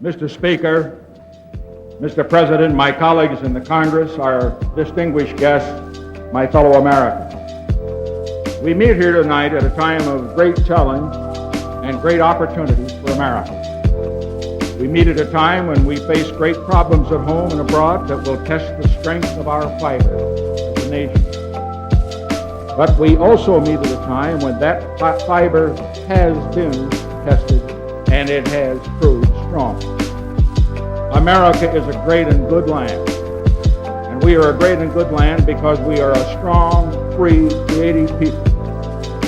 Mr. Speaker, Mr. President, my colleagues in the Congress, our distinguished guests, my fellow Americans. We meet here tonight at a time of great challenge and great opportunities for America. We meet at a time when we face great problems at home and abroad that will test the strength of our fiber as a nation. But we also meet at a time when that fiber has been tested and it has proved strong. America is a great and good land. And we are a great and good land because we are a strong, free, creative people.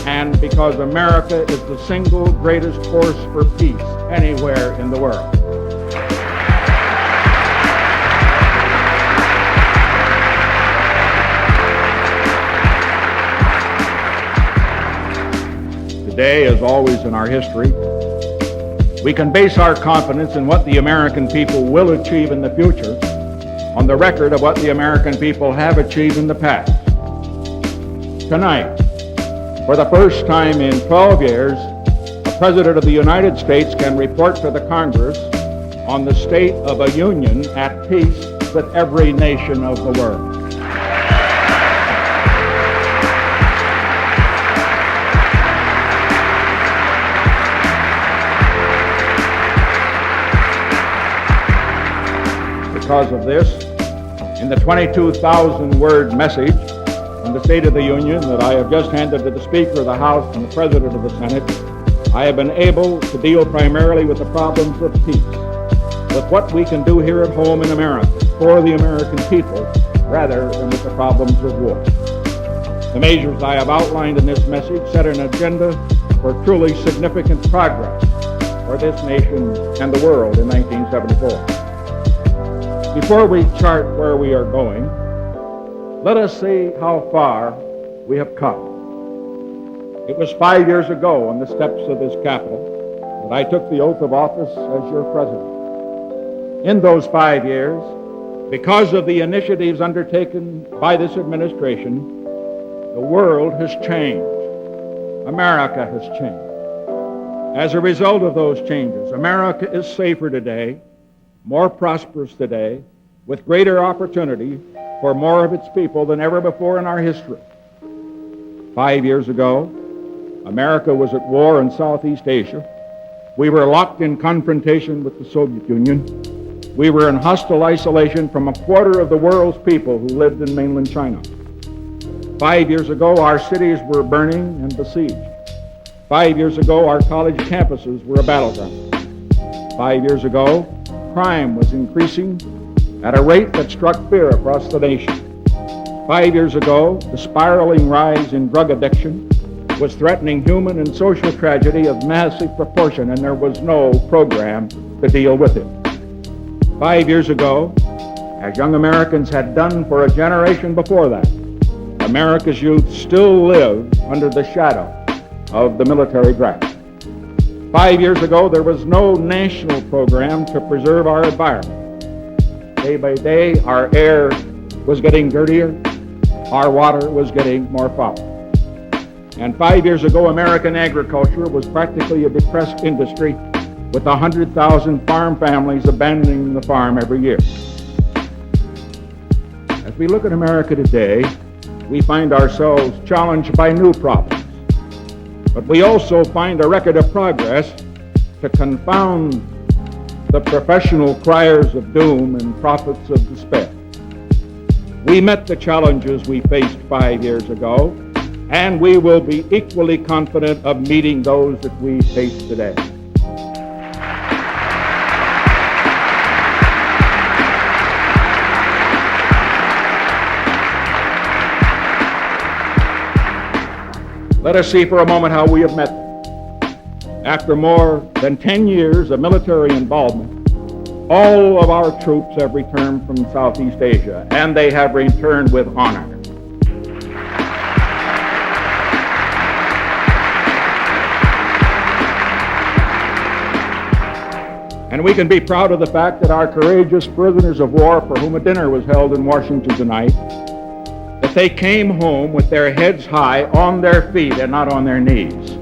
And because America is the single greatest force for peace anywhere in the world. Today, as always in our history, we can base our confidence in what the American people will achieve in the future on the record of what the American people have achieved in the past. Tonight, for the first time in 12 years, the President of the United States can report to the Congress on the state of a union at peace with every nation of the world. Because of this, in the 22,000-word message on the State of the Union that I have just handed to the Speaker of the House and the President of the Senate, I have been able to deal primarily with the problems of peace, with what we can do here at home in America for the American people, rather than with the problems of war. The measures I have outlined in this message set an agenda for truly significant progress for this nation and the world in 1974. Before we chart where we are going, let us see how far we have come. It was 5 years ago on the steps of this Capitol that I took the oath of office as your president. In those 5 years, because of the initiatives undertaken by this administration, the world has changed. America has changed. As a result of those changes, America is safer today, more prosperous today, with greater opportunity for more of its people than ever before in our history. 5 years ago, America was at war in Southeast Asia. We were locked in confrontation with the Soviet Union. We were in hostile isolation from a quarter of the world's people who lived in mainland China. 5 years ago, our cities were burning and besieged. 5 years ago, our college campuses were a battleground. 5 years ago, crime was increasing at a rate that struck fear across the nation. 5 years ago, the spiraling rise in drug addiction was threatening human and social tragedy of massive proportion, and there was no program to deal with it. 5 years ago, as young Americans had done for a generation before that, America's youth still lived under the shadow of the military draft. 5 years ago, there was no national program to preserve our environment. Day by day, our air was getting dirtier, our water was getting more foul. And 5 years ago, American agriculture was practically a depressed industry with 100,000 farm families abandoning the farm every year. As we look at America today, we find ourselves challenged by new problems. But we also find a record of progress to confound the professional criers of doom and prophets of despair. We met the challenges we faced 5 years ago, and we will be equally confident of meeting those that we face today. Let us see for a moment how we have met them. After more than 10 years of military involvement, all of our troops have returned from Southeast Asia, and they have returned with honor. And we can be proud of the fact that our courageous prisoners of war, for whom a dinner was held in Washington tonight, that they came home with their heads high, on their feet, and not on their knees.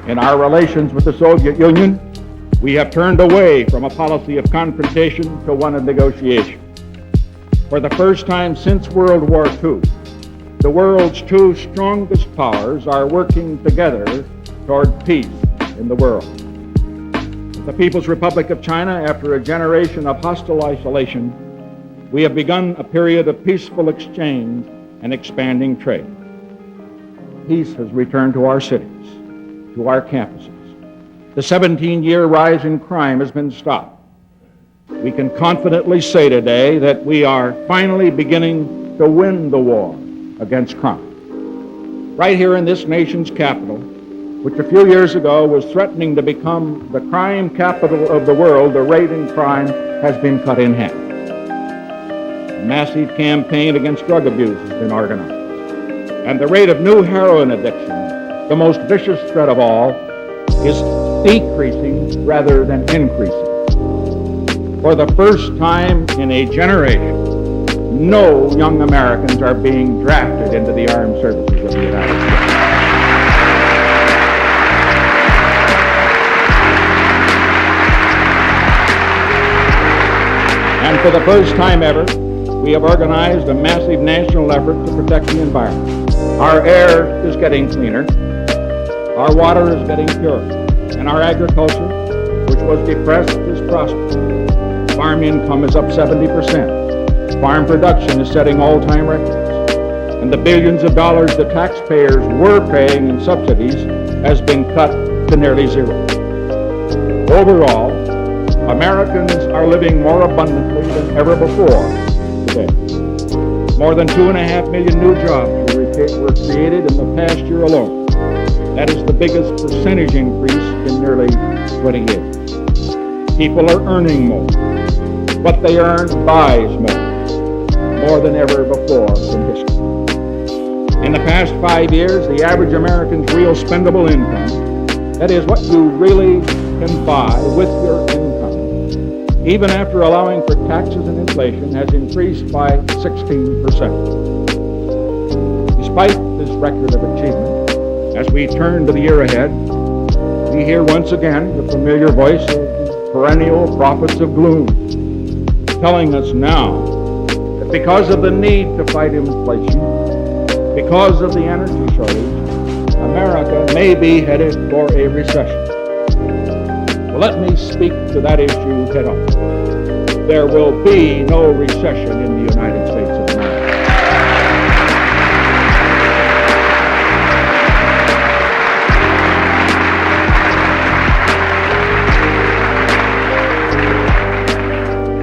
In our relations with the Soviet Union, we have turned away from a policy of confrontation to one of negotiation. For the first time since World War II, the world's two strongest powers are working together toward peace in the world. The People's Republic of China, after a generation of hostile isolation, we have begun a period of peaceful exchange and expanding trade. Peace has returned to our cities, to our campuses. The 17-year rise in crime has been stopped. We can confidently say today that we are finally beginning to win the war against crime. Right here in this nation's capital, which a few years ago was threatening to become the crime capital of the world, the rate in crime has been cut in half. A massive campaign against drug abuse has been organized. And the rate of new heroin addiction, the most vicious threat of all, is decreasing rather than increasing. For the first time in a generation, no young Americans are being drafted into the armed services of the United States. And for the first time ever, we have organized a massive national effort to protect the environment. Our air is getting cleaner, our water is getting purer, and our agriculture, which was depressed, is prospering. Farm income is up 70%. Farm production is setting all-time records. And the billions of dollars the taxpayers were paying in subsidies has been cut to nearly zero. Overall, Americans are living more abundantly than ever before today. More than 2.5 million new jobs were created in the past year alone. That is the biggest percentage increase in nearly 20 years. People are earning more. What they earn buys more than ever before in history. In the past 5 years, the average American's real spendable income, that is what you really can buy with your income, even after allowing for taxes and inflation, has increased by 16%. Despite this record of achievement, as we turn to the year ahead, we hear once again the familiar voice of the perennial prophets of gloom, telling us now that because of the need to fight inflation, because of the energy shortage, America may be headed for a recession. Well, let me speak to that issue head on. There will be no recession in the United States of America.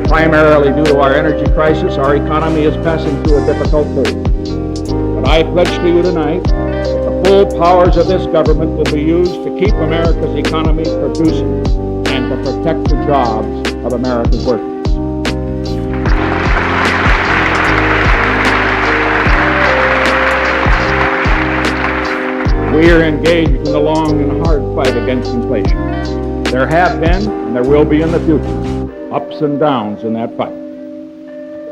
Primarily due to our energy crisis, our economy is passing through a difficult period. But I pledge to you tonight that the full powers of this government will be used to keep America's economy producing and to protect the jobs of America's workers. We are engaged in the long and hard fight against inflation. There have been, and there will be in the future, ups and downs in that fight.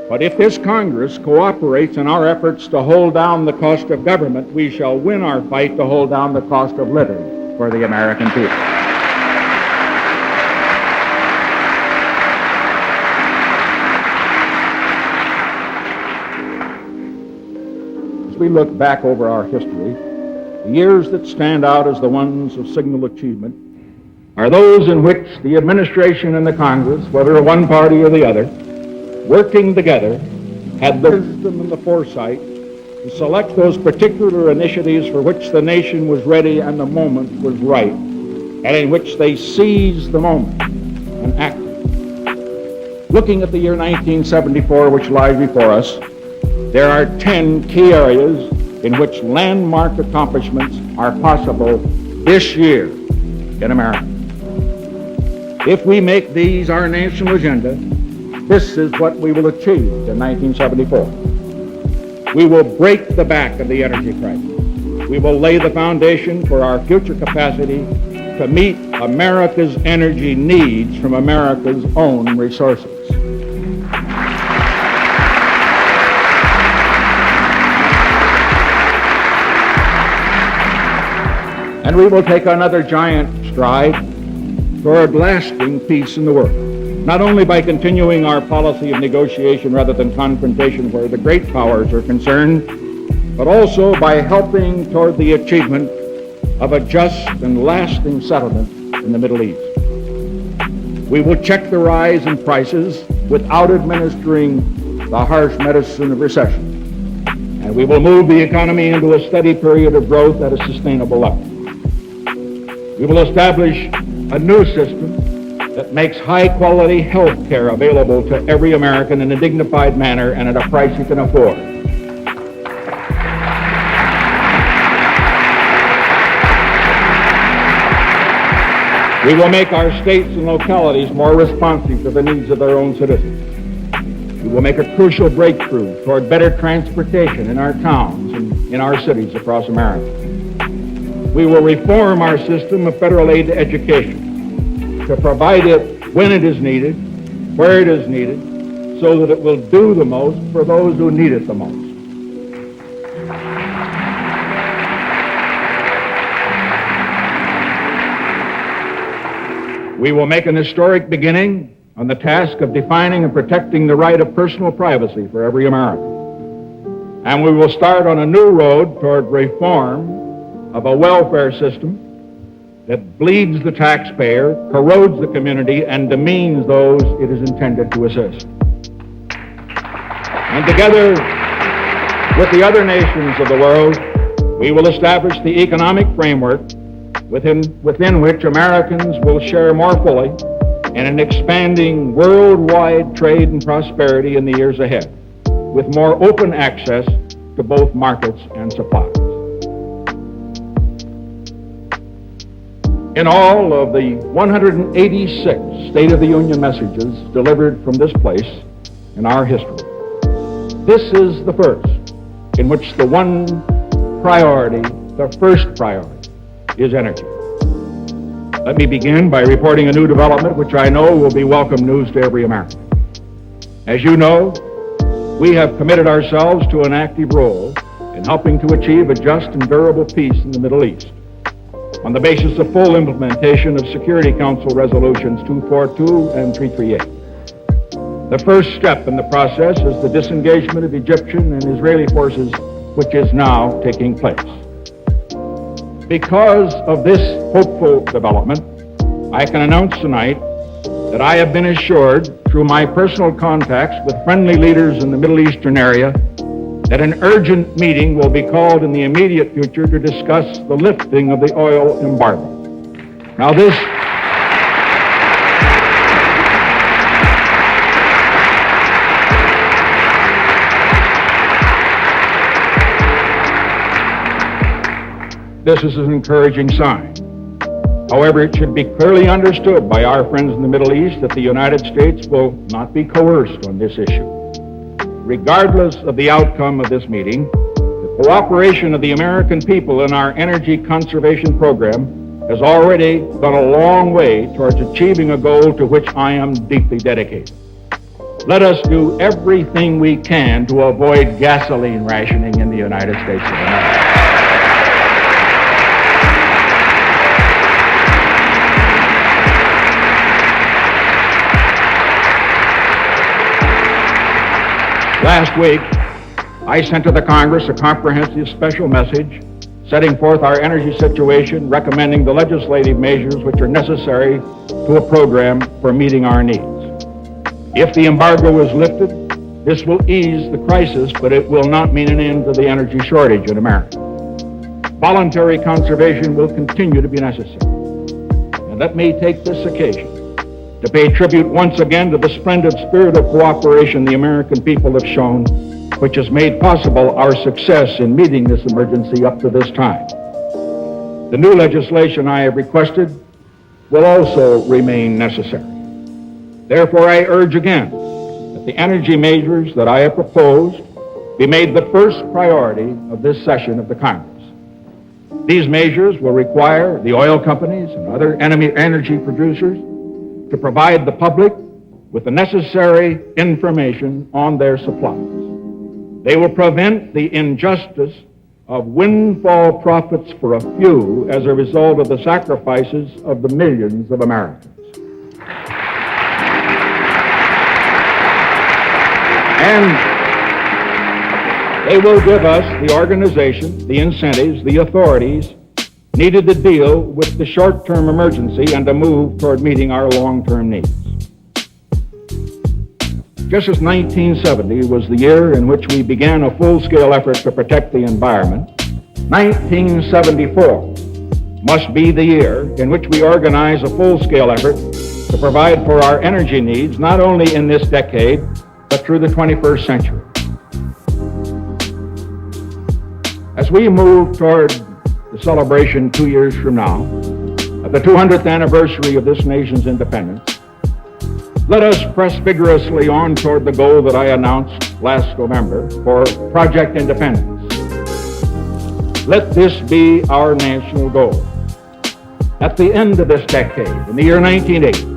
But if this Congress cooperates in our efforts to hold down the cost of government, we shall win our fight to hold down the cost of living for the American people. As we look back over our history, the years that stand out as the ones of signal achievement are those in which the administration and the Congress, whether one party or the other, working together, had the wisdom and the foresight to select those particular initiatives for which the nation was ready and the moment was right, and in which they seized the moment and acted. Looking at the year 1974, which lies before us, there are 10 key areas in which landmark accomplishments are possible this year in America. If we make these our national agenda, this is what we will achieve in 1974. We will break the back of the energy crisis. We will lay the foundation for our future capacity to meet America's energy needs from America's own resources. And we will take another giant stride toward lasting peace in the world, not only by continuing our policy of negotiation rather than confrontation where the great powers are concerned, but also by helping toward the achievement of a just and lasting settlement in the Middle East. We will check the rise in prices without administering the harsh medicine of recession. And we will move the economy into a steady period of growth at a sustainable level. We will establish a new system that makes high-quality health care available to every American in a dignified manner and at a price he can afford. We will make our states and localities more responsive to the needs of their own citizens. We will make a crucial breakthrough toward better transportation in our towns and in our cities across America. We will reform our system of federal aid to education to provide it when it is needed, where it is needed, so that it will do the most for those who need it the most. We will make an historic beginning on the task of defining and protecting the right of personal privacy for every American. And we will start on a new road toward reform of a welfare system that bleeds the taxpayer, corrodes the community, and demeans those it is intended to assist. And together with the other nations of the world, we will establish the economic framework within which Americans will share more fully in an expanding worldwide trade and prosperity in the years ahead, with more open access to both markets and supplies. In all of the 186 State of the Union messages delivered from this place in our history, this is the first in which the first priority, is energy. Let me begin by reporting a new development which I know will be welcome news to every American. As you know, we have committed ourselves to an active role in helping to achieve a just and durable peace in the Middle East on the basis of full implementation of Security Council Resolutions 242 and 338. The first step in the process is the disengagement of Egyptian and Israeli forces, which is now taking place. Because of this hopeful development, I can announce tonight that I have been assured through my personal contacts with friendly leaders in the Middle Eastern area that an urgent meeting will be called in the immediate future to discuss the lifting of the oil embargo. Now this is an encouraging sign. However, it should be clearly understood by our friends in the Middle East that the United States will not be coerced on this issue. Regardless of the outcome of this meeting, the cooperation of the American people in our energy conservation program has already gone a long way towards achieving a goal to which I am deeply dedicated. Let us do everything we can to avoid gasoline rationing in the United States of America. Last week, I sent to the Congress a comprehensive special message setting forth our energy situation, recommending the legislative measures which are necessary to a program for meeting our needs. If the embargo is lifted, this will ease the crisis, but it will not mean an end to the energy shortage in America. Voluntary conservation will continue to be necessary. And let me take this occasion to pay tribute once again to the splendid spirit of cooperation the American people have shown, which has made possible our success in meeting this emergency up to this time. The new legislation I have requested will also remain necessary. Therefore, I urge again that the energy measures that I have proposed be made the first priority of this session of the Congress. These measures will require the oil companies and other energy producers to provide the public with the necessary information on their supplies. They will prevent the injustice of windfall profits for a few as a result of the sacrifices of the millions of Americans. And they will give us the organization, the incentives, the authorities needed to deal with the short-term emergency and to move toward meeting our long-term needs. Just as 1970 was the year in which we began a full-scale effort to protect the environment, 1974 must be the year in which we organize a full-scale effort to provide for our energy needs, not only in this decade, but through the 21st century. As we move toward the celebration 2 years from now of the 200th anniversary of this nation's independence, let us press vigorously on toward the goal that I announced last November for Project Independence. Let this be our national goal. At the end of this decade, in the year 1980,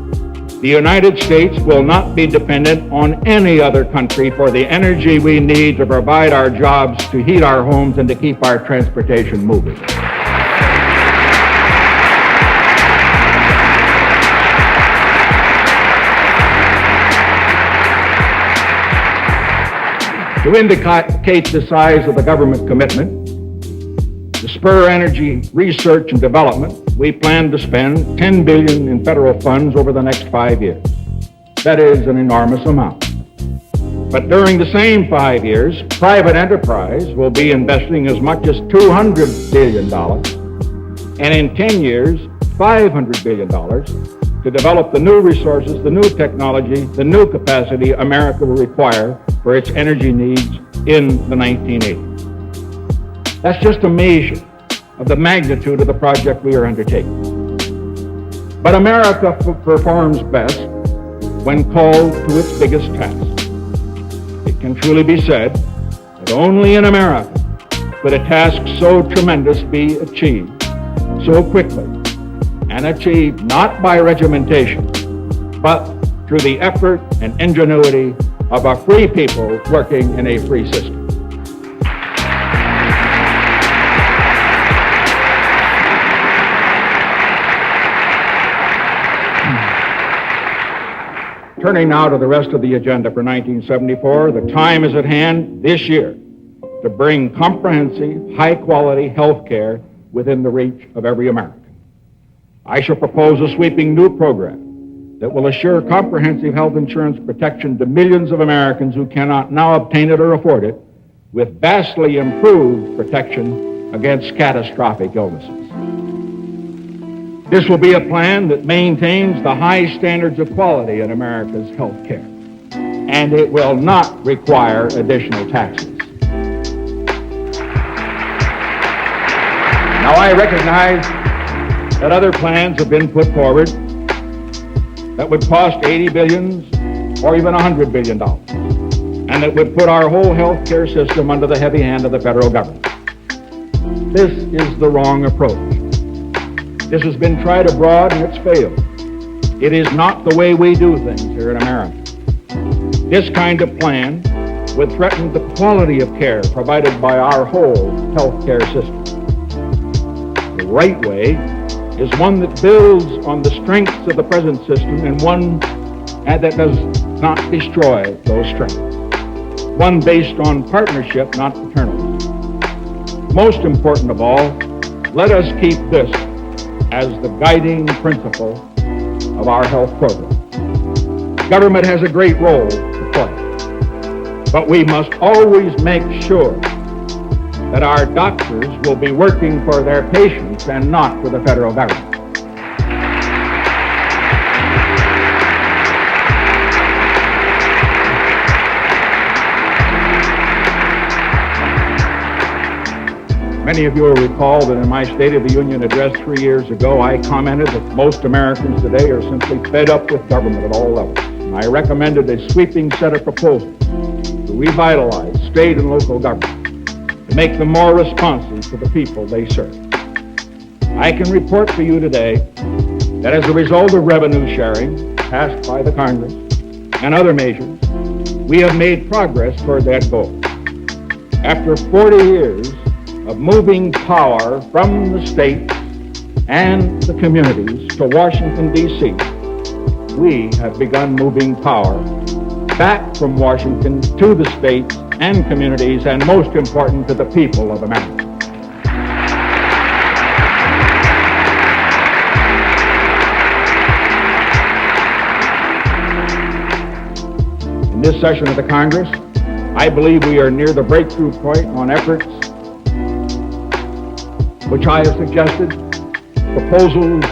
the United States will not be dependent on any other country for the energy we need to provide our jobs, to heat our homes, and to keep our transportation moving. To indicate the size of the government commitment, to spur energy research and development, we plan to spend $10 billion in federal funds over the next 5 years. That is an enormous amount. But during the same 5 years, private enterprise will be investing as much as $200 billion, and in 10 years, $500 billion to develop the new resources, the new technology, the new capacity America will require for its energy needs in the 1980s. That's just a measure of the magnitude of the project we are undertaking. But America performs best when called to its biggest task. It can truly be said that only in America could a task so tremendous be achieved so quickly, and achieved not by regimentation, but through the effort and ingenuity of a free people working in a free system. Turning now to the rest of the agenda for 1974, the time is at hand this year to bring comprehensive, high-quality health care within the reach of every American. I shall propose a sweeping new program that will assure comprehensive health insurance protection to millions of Americans who cannot now obtain it or afford it, with vastly improved protection against catastrophic illnesses. This will be a plan that maintains the high standards of quality in America's health care, and it will not require additional taxes. Now, I recognize that other plans have been put forward that would cost $80 billion or even $100 billion, and that would put our whole health care system under the heavy hand of the federal government. This is the wrong approach. This has been tried abroad and it's failed. It is not the way we do things here in America. This kind of plan would threaten the quality of care provided by our whole health care system. The right way is one that builds on the strengths of the present system and one that does not destroy those strengths. One based on partnership, not paternalism. Most important of all, let us keep this as the guiding principle of our health program. Government has a great role to play, but we must always make sure that our doctors will be working for their patients and not for the federal government. Many of you will recall that in my State of the Union address 3 years ago, I commented that most Americans today are simply fed up with government at all levels. And I recommended a sweeping set of proposals to revitalize state and local government, to make them more responsive to the people they serve. I can report to you today that as a result of revenue sharing passed by the Congress and other measures, we have made progress toward that goal. After 40 years of moving power from the states and the communities to Washington, D.C., we have begun moving power back from Washington to the states and communities, and most important, to the people of America. In this session of the Congress, I believe we are near the breakthrough point on efforts which I have suggested, proposals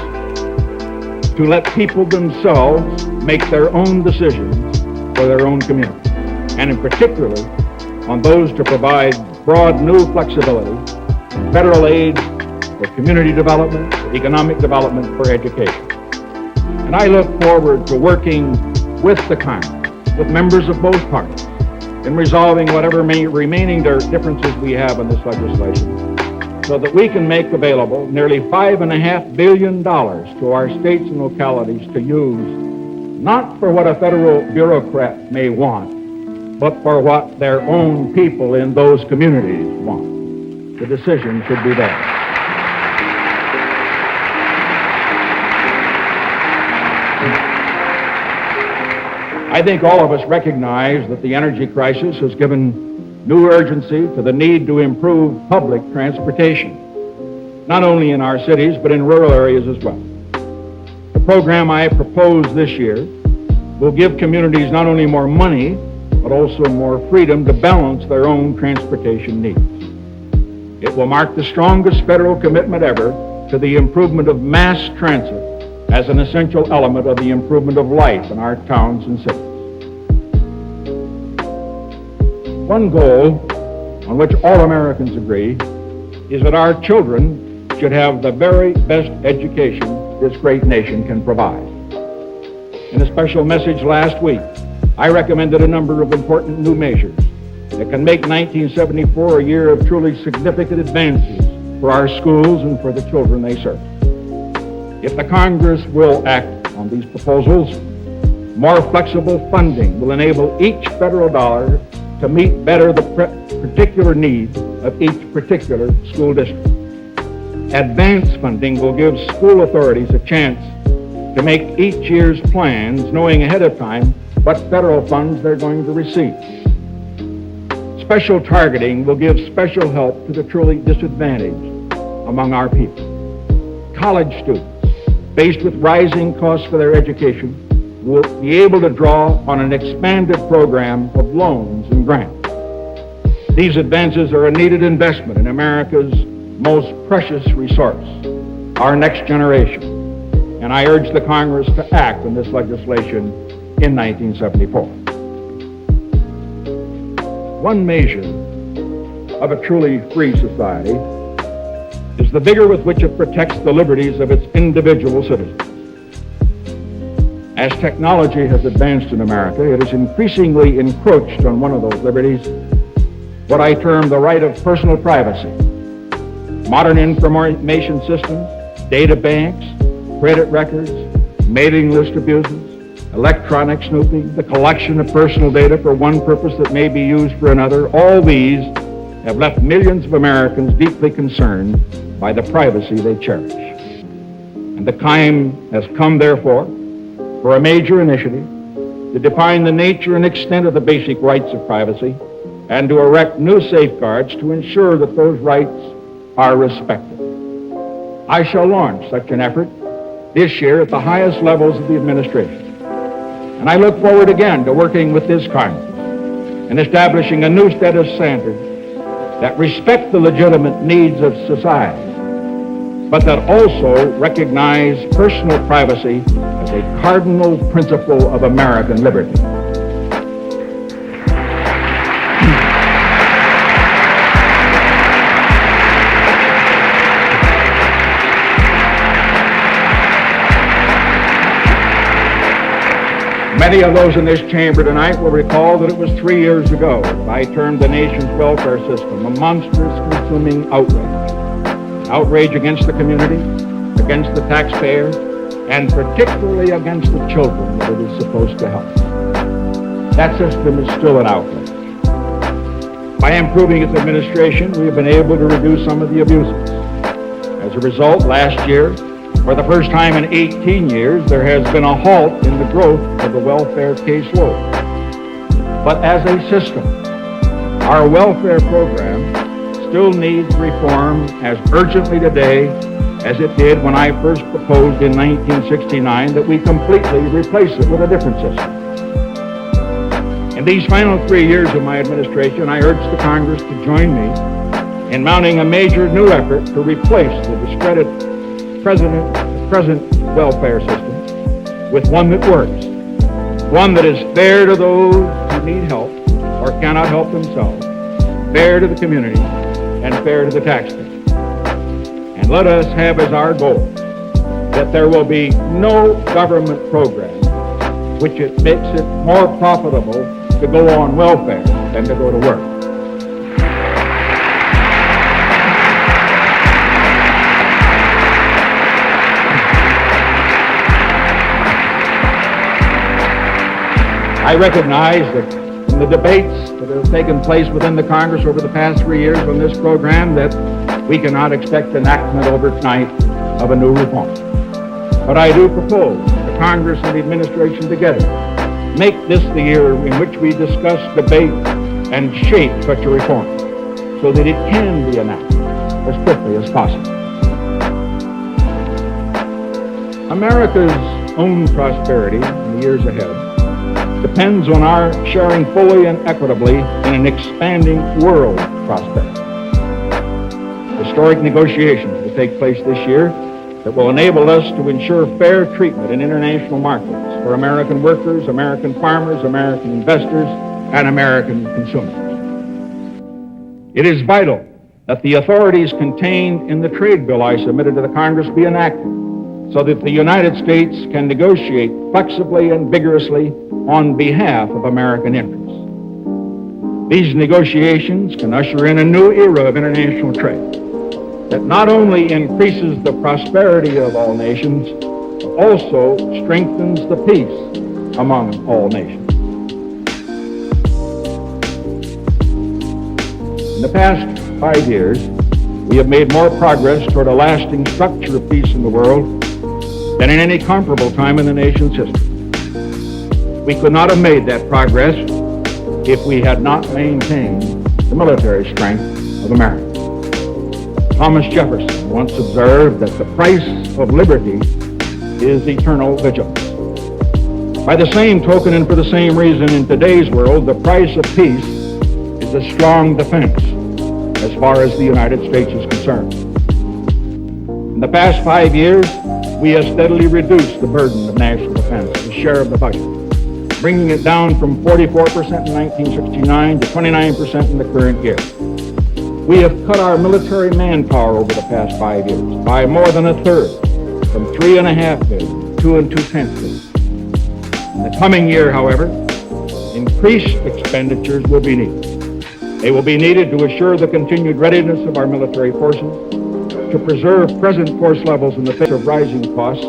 to let people themselves make their own decisions for their own community, and in particular on those to provide broad new flexibility in federal aid for community development, for economic development, for education. And I look forward to working with the Congress, with members of both parties, in resolving whatever remaining differences we have in this legislation, so that we can make available nearly $5.5 billion to our states and localities to use, not for what a federal bureaucrat may want, but for what their own people in those communities want. The decision should be theirs. I think all of us recognize that the energy crisis has given new urgency to the need to improve public transportation, not only in our cities, but in rural areas as well. The program I propose this year will give communities not only more money, but also more freedom to balance their own transportation needs. It will mark the strongest federal commitment ever to the improvement of mass transit as an essential element of the improvement of life in our towns and cities. One goal on which all Americans agree is that our children should have the very best education this great nation can provide. In a special message last week, I recommended a number of important new measures that can make 1974 a year of truly significant advances for our schools and for the children they serve. If the Congress will act on these proposals, more flexible funding will enable each federal dollar to meet better the particular needs of each particular school district. Advanced funding will give school authorities a chance to make each year's plans, knowing ahead of time what federal funds they're going to receive. Special targeting will give special help to the truly disadvantaged among our people. College students, faced with rising costs for their education, will be able to draw on an expanded program of loans and grants. These advances are a needed investment in America's most precious resource, our next generation, and I urge the Congress to act on this legislation in 1974. One measure of a truly free society is the vigor with which it protects the liberties of its individual citizens. As technology has advanced in America, it has increasingly encroached on one of those liberties, what I term the right of personal privacy. Modern information systems, data banks, credit records, mailing list abuses, electronic snooping, the collection of personal data for one purpose that may be used for another, all these have left millions of Americans deeply concerned by the privacy they cherish. And the time has come, therefore, for a major initiative to define the nature and extent of the basic rights of privacy and to erect new safeguards to ensure that those rights are respected. I shall launch such an effort this year at the highest levels of the administration. And I look forward again to working with this Congress and establishing a new set of standards that respect the legitimate needs of society, but that also recognize personal privacy as a cardinal principle of American liberty. Many of those in this chamber tonight will recall that it was 3 years ago I termed the nation's welfare system a monstrous, consuming outrage. Outrage against the community, against the taxpayer, and particularly against the children that it is supposed to help. That system is still an outrage. By improving its administration, we have been able to reduce some of the abuses. As a result, last year, for the first time in 18 years, there has been a halt in the growth of the welfare caseload. But as a system, our welfare program still needs reform as urgently today as it did when I first proposed in 1969 that we completely replace it with a different system. In these final 3 years of my administration, I urge the Congress to join me in mounting a major new effort to replace the discredited present welfare system with one that works, one that is fair to those who need help or cannot help themselves, fair to the community, and fair to the taxpayer. And let us have as our goal that there will be no government program which it makes it more profitable to go on welfare than to go to work. I recognize that in the debates that have taken place within the Congress over the past 3 years on this program that we cannot expect enactment overnight of a new reform. But I do propose the Congress and the administration together make this the year in which we discuss, debate, and shape such a reform so that it can be enacted as quickly as possible. America's own prosperity in the years ahead depends on our sharing fully and equitably in an expanding world prosperity. Historic negotiations will take place this year that will enable us to ensure fair treatment in international markets for American workers, American farmers, American investors, and American consumers. It is vital that the authorities contained in the trade bill I submitted to the Congress be enacted so that the United States can negotiate flexibly and vigorously on behalf of American interests. These negotiations can usher in a new era of international trade that not only increases the prosperity of all nations, but also strengthens the peace among all nations. In the past 5 years, we have made more progress toward a lasting structure of peace in the world than in any comparable time in the nation's history. We could not have made that progress if we had not maintained the military strength of America. Thomas Jefferson once observed that the price of liberty is eternal vigilance. By the same token and for the same reason, in today's world, the price of peace is a strong defense as far as the United States is concerned. In the past 5 years, we have steadily reduced the burden of national defense, the share of the budget, bringing it down from 44% in 1969 to 29% in the current year. We have cut our military manpower over the past 5 years by more than a third, from 3.5 million to 2.2 million. In the coming year, however, increased expenditures will be needed. They will be needed to assure the continued readiness of our military forces, to preserve present force levels in the face of rising costs,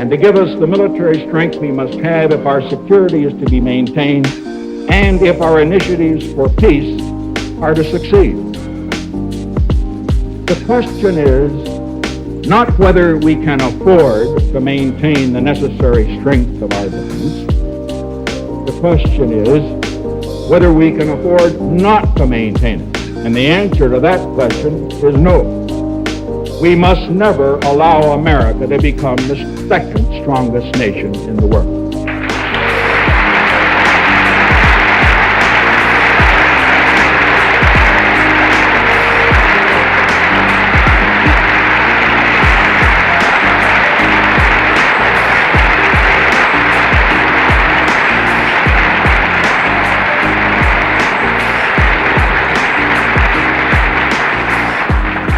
and to give us the military strength we must have if our security is to be maintained and if our initiatives for peace are to succeed. The question is not whether we can afford to maintain the necessary strength of our defense. The question is whether we can afford not to maintain it. And the answer to that question is no. We must never allow America to become the second strongest nation in the world.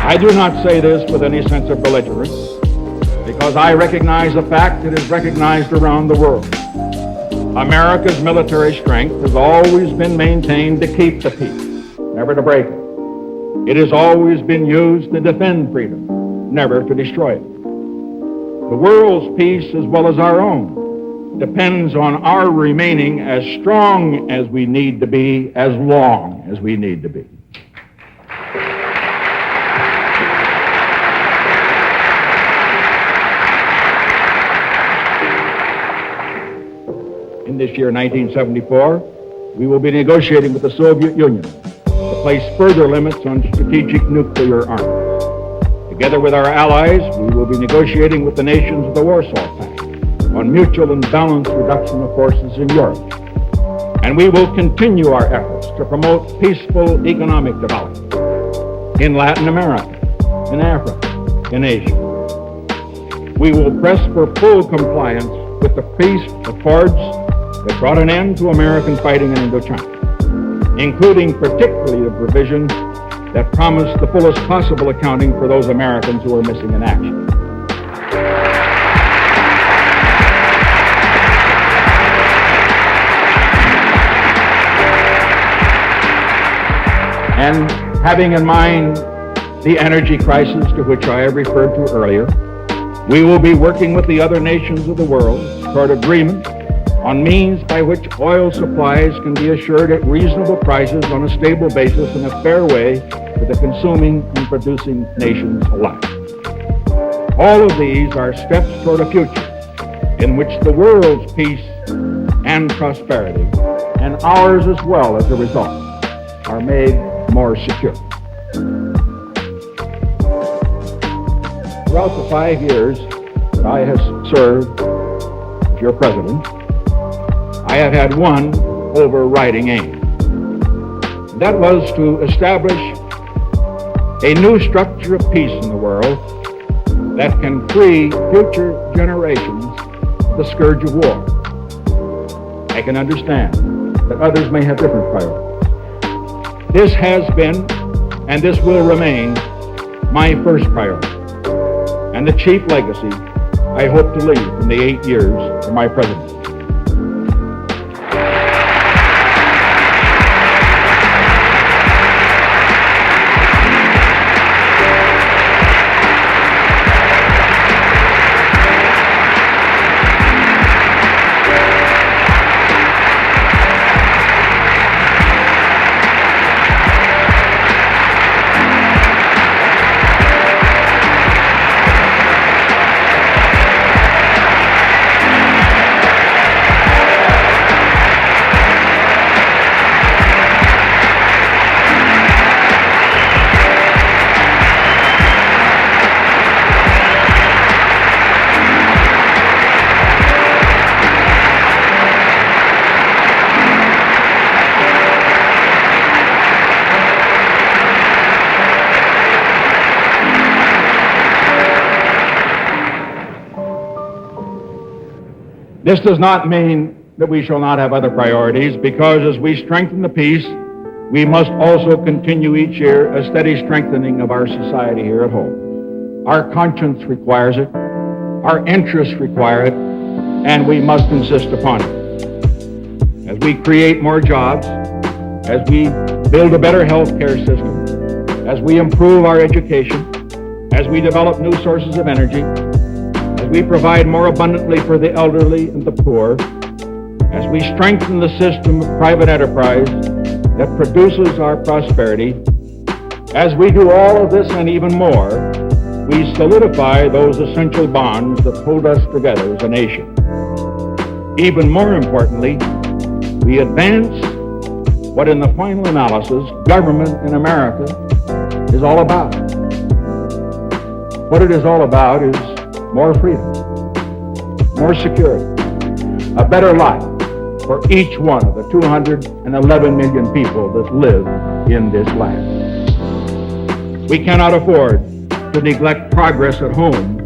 I do not say this with any sense of belligerence, because I recognize a fact that is recognized around the world. America's military strength has always been maintained to keep the peace, never to break it. It has always been used to defend freedom, never to destroy it. The world's peace, as well as our own, depends on our remaining as strong as we need to be, as long as we need to be. In this year, 1974, we will be negotiating with the Soviet Union to place further limits on strategic nuclear arms. Together with our allies, we will be negotiating with the nations of the Warsaw Pact on mutual and balanced reduction of forces in Europe. And we will continue our efforts to promote peaceful economic development in Latin America, in Africa, in Asia. We will press for full compliance with the peace accords that brought an end to American fighting in Indochina, including particularly the provision that promised the fullest possible accounting for those Americans who are missing in action. And having in mind the energy crisis to which I have referred to earlier, we will be working with the other nations of the world toward agreement on means by which oil supplies can be assured at reasonable prices on a stable basis in a fair way for the consuming and producing nations alike. All of these are steps toward a future in which the world's peace and prosperity, and ours as well as a result, are made more secure. Throughout the 5 years that I have served as your president, I have had one overriding aim. That was to establish a new structure of peace in the world that can free future generations of the scourge of war. I can understand that others may have different priorities. This has been, and this will remain, my first priority, and the chief legacy I hope to leave in the 8 years of my presidency. This does not mean that we shall not have other priorities, because as we strengthen the peace, we must also continue each year a steady strengthening of our society here at home. Our conscience requires it, our interests require it, and we must insist upon it. As we create more jobs, as we build a better health care system, as we improve our education, as we develop new sources of energy, as we provide more abundantly for the elderly and the poor, as we strengthen the system of private enterprise that produces our prosperity, as we do all of this and even more, we solidify those essential bonds that hold us together as a nation. Even more importantly, we advance what in the final analysis government in America is all about. What it is all about is more freedom, more security, a better life for each one of the 211 million people that live in this land. We cannot afford to neglect progress at home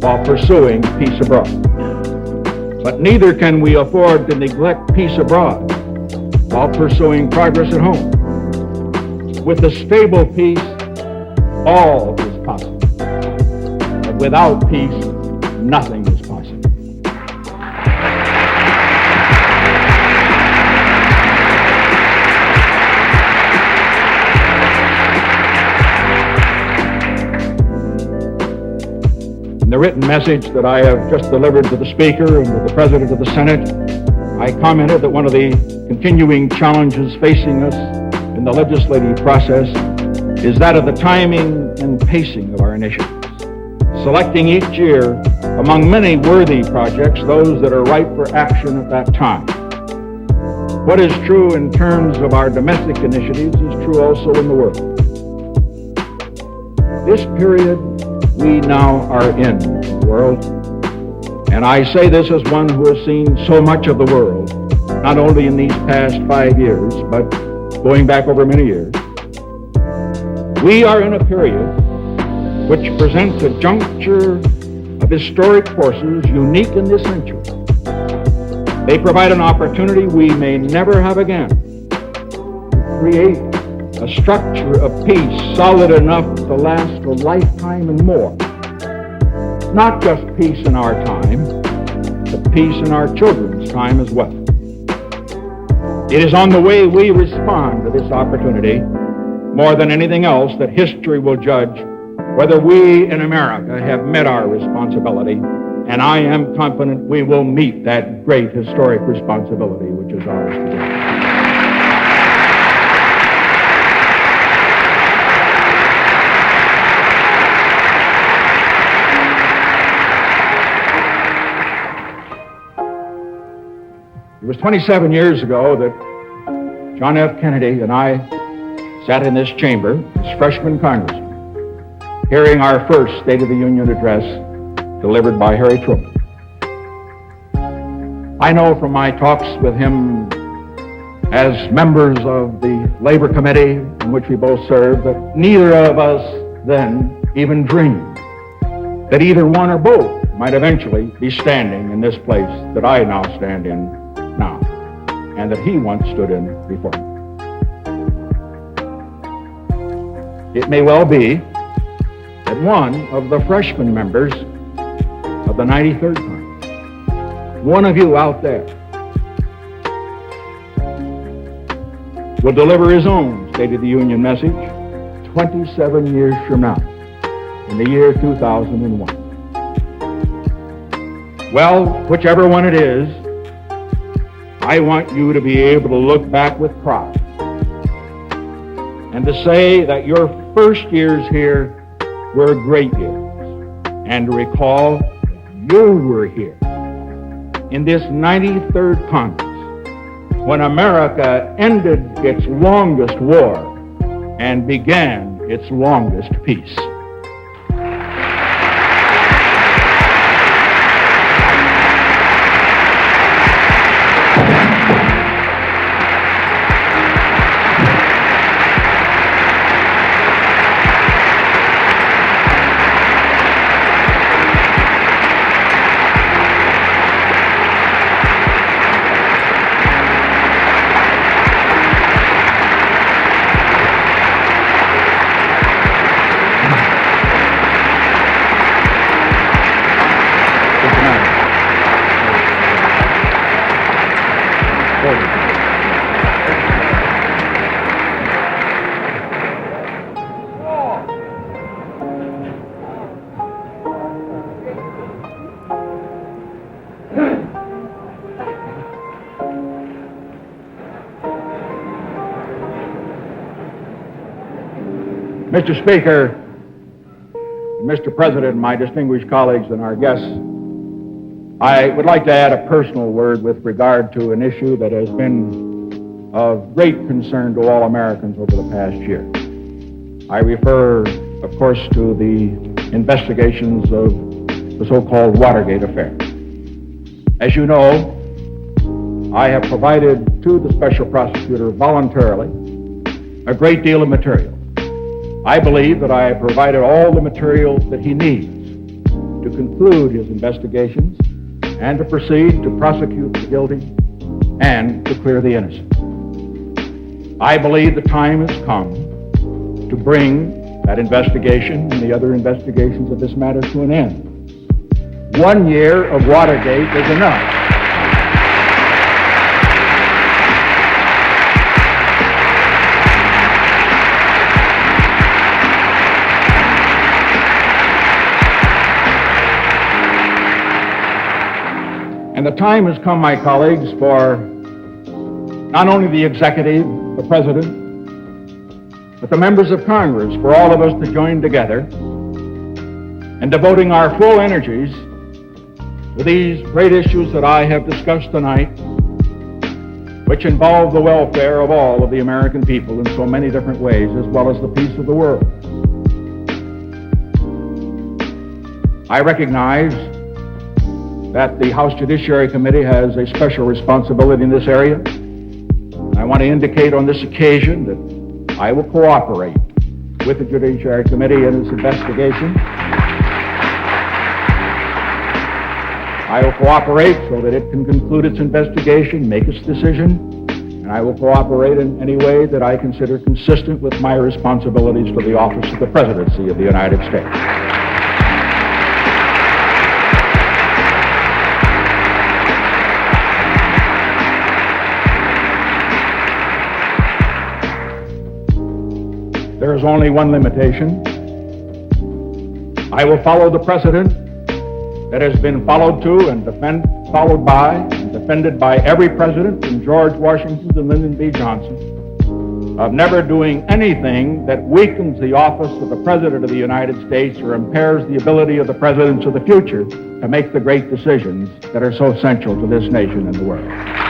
while pursuing peace abroad. But neither can we afford to neglect peace abroad while pursuing progress at home. With a stable peace, all is possible. But without peace, nothing is possible. the written message that I have just delivered to the Speaker and to the President of the Senate, I commented that one of the continuing challenges facing us in the legislative process is that of the timing and pacing of our initiatives, selecting each year among many worthy projects those that are ripe for action at that time. What is true in terms of our domestic initiatives is true also in the world. This period we now are in the world, and I say this as one who has seen so much of the world, not only in these past 5 years, but going back over many years. We are in a period which presents a juncture of historic forces unique in this century. They provide an opportunity we may never have again to create a structure of peace solid enough to last a lifetime and more. Not just peace in our time, but peace in our children's time as well. It is on the way we respond to this opportunity, more than anything else, that history will judge whether we in America have met our responsibility, and I am confident we will meet that great historic responsibility which is ours today. It was 27 years ago that John F. Kennedy and I sat in this chamber as freshman congressmen, hearing our first State of the Union address delivered by Harry Truman. I know from my talks with him as members of the Labor Committee in which we both served that neither of us then even dreamed that either one or both might eventually be standing in this place that I now stand in now, and that he once stood in before me. It may well be that one of the freshman members of the 93rd Congress, one of you out there, will deliver his own State of the Union message 27 years from now, in the year 2001. Well, whichever one it is, I want you to be able to look back with pride and to say that your first years here were great years, and to recall that you were here in this 93rd Congress when America ended its longest war and began its longest peace. Mr. Speaker, Mr. President, my distinguished colleagues and our guests, I would like to add a personal word with regard to an issue that has been of great concern to all Americans over the past year. I refer, of course, to the investigations of the so-called Watergate affair. As you know, I have provided to the special prosecutor voluntarily a great deal of material. I believe that I have provided all the material that he needs to conclude his investigations and to proceed to prosecute the guilty and to clear the innocent. I believe the time has come to bring that investigation and the other investigations of this matter to an end. 1 year of Watergate is enough. And the time has come, my colleagues, for not only the executive, the president, but the members of Congress, for all of us to join together in devoting our full energies to these great issues that I have discussed tonight, which involve the welfare of all of the American people in so many different ways, as well as the peace of the world. I recognize that the House Judiciary Committee has a special responsibility in this area. I want to indicate on this occasion that I will cooperate with the Judiciary Committee in its investigation. I will cooperate so that it can conclude its investigation, make its decision, and I will cooperate in any way that I consider consistent with my responsibilities to the office of the Presidency of the United States. There is only one limitation. I will follow the precedent that has been followed to and followed by and defended by every president from George Washington to Lyndon B. Johnson, of never doing anything that weakens the office of the President of the United States or impairs the ability of the presidents of the future to make the great decisions that are so essential to this nation and the world.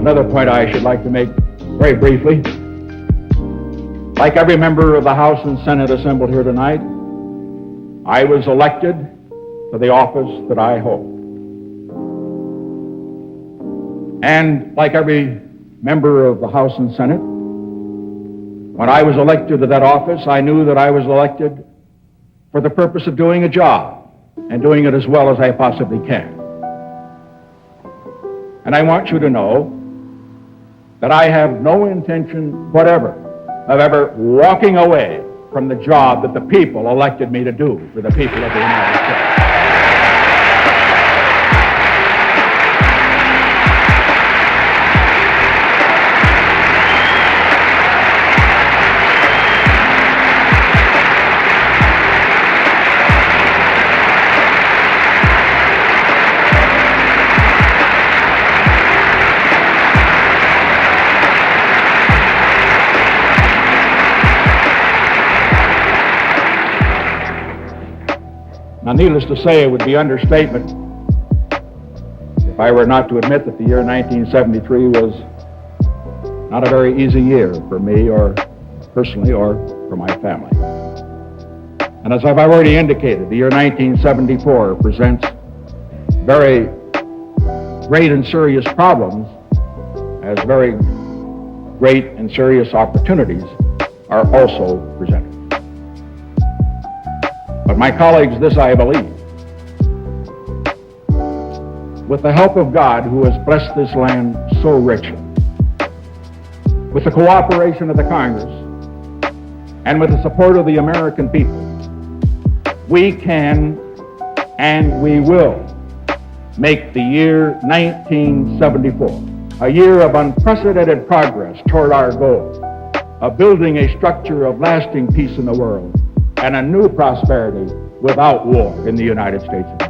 Another point I should like to make very briefly. Like every member of the House and Senate assembled here tonight, I was elected to the office that I hold. And like every member of the House and Senate, when I was elected to that office, I knew that I was elected for the purpose of doing a job and doing it as well as I possibly can. And I want you to know that I have no intention whatever of ever walking away from the job that the people elected me to do for the people of the United States. Now, needless to say, it would be understatement if I were not to admit that the year 1973 was not a very easy year for me, or personally, or for my family. And as I've already indicated, the year 1974 presents very great and serious problems, as very great and serious opportunities are also presented. But my colleagues, this I believe. With the help of God, who has blessed this land so richly, with the cooperation of the Congress, and with the support of the American people, we can and we will make the year 1974 a year of unprecedented progress toward our goal of building a structure of lasting peace in the world and a new prosperity without war in the United States of America.